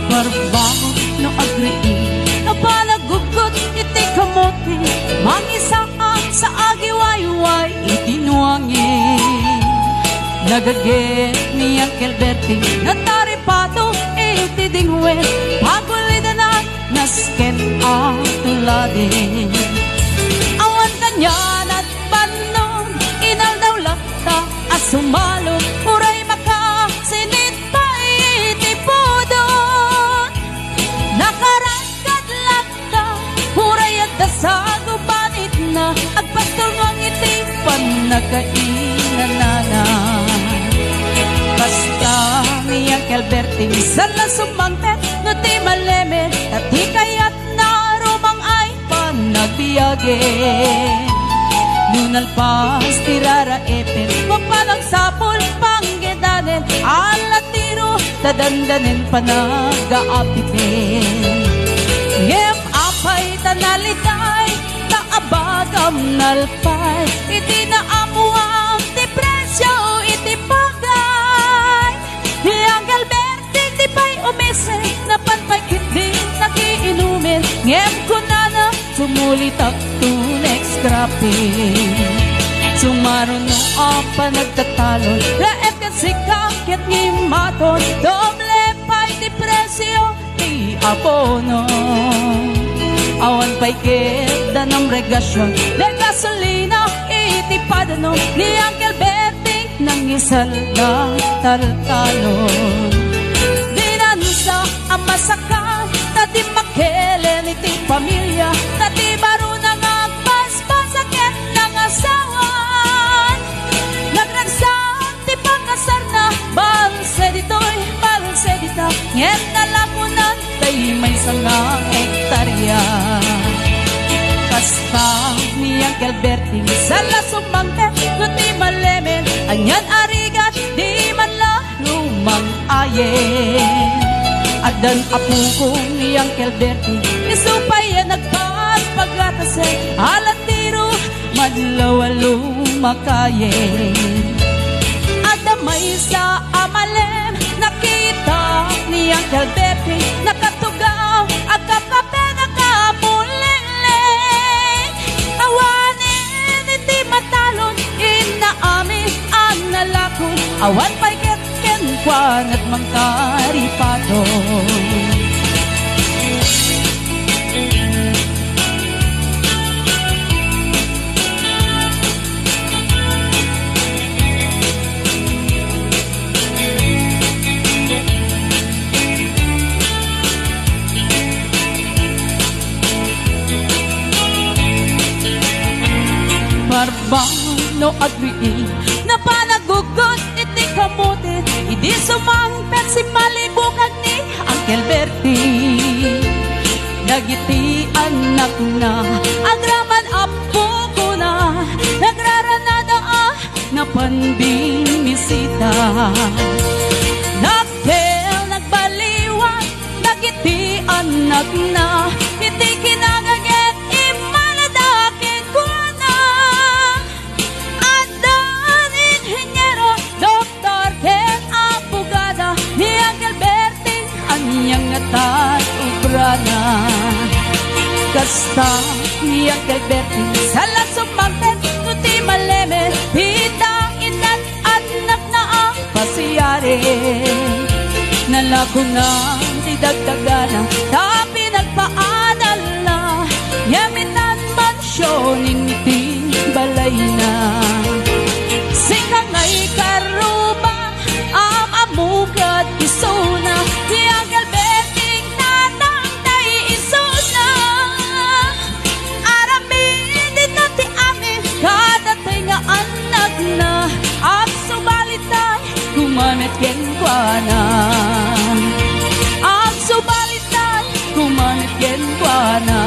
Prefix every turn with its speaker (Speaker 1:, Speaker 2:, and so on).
Speaker 1: Barbango no agri na palagugot iti kamote mangisaan sa agiwayway itinuangin nagaget ni Uncle Bertie na taripado iti dingwe pagulidanan nasken ang tuladin awan kanyan at panon inal daw lakta at sumalong uray makasinit pa iti podon nakarangkad lakta uray at dasago banit na agpastulong iti panagkainanana basta ni Uncle Bertie sala sumangtet no ti maleme at di kayat na rumang ay panagbiage nunalpas tirara epin mapalang sapol panggedanen alatiro tadandanen panag-aapipin ngem apay tanalitay taabagam nalpay iti naamuang ti presyo iti pagay Uncle Bertie di pa'y umese napanpay kitding nakiinumin ngem kunana sumulitak to next grapping sumaron no apa nagtatalon laep kasi kakit ni maton doble pa'y di presyo ti abono awan pa'y kita ng regasyon de gasolina iti padano ni Uncle Bertie nang isal na taltalon dinansa ang masakal na di makelen iti pamilya na di baro nang agpaspasakit ng asawan nagragsak ti pagkasar na balse dita ngem nalakunan tay may sangang hektarya kasta ni Uncle Bertie sala sumangket no ti malemen anyan arigat di man la lumang ayen adan apuko ni Uncle Bertie isupay nagpagpagratase alatiro madlawalo makayen adamay sa amalem nakita ni Uncle Bertie nakatugaw agkapape nakapulileng awanin iti matalon inaami ang nalakon awan pa'y ketkenkwan at mangkaripaton Barbang no agri na panagugot iti kamote idi sumangpet si malibukan ni Uncle Bertie dagiti anak na agraman apo ko na nagraranada na panbimisita nakel nagbaliwan dagiti anak na iti kinagaget imaladakin ko na adan inhenyero doktor ken abogada ni Uncle Bertie anyang ngatat ubrana kasta ni Uncle Bertie sala sumangket kuti maleme pitang inat at anak na ang pasiyari nalakunan di dagdagana tapi nagpaadala yamitan mansyoning iti balay na singkangay karuba ang amugad isuna di Uncle Bertie tatang tay isuna aramin din nati amin kadatay nga anak na at subalitay kumanet genkwana ang subalitay kumanet genkwana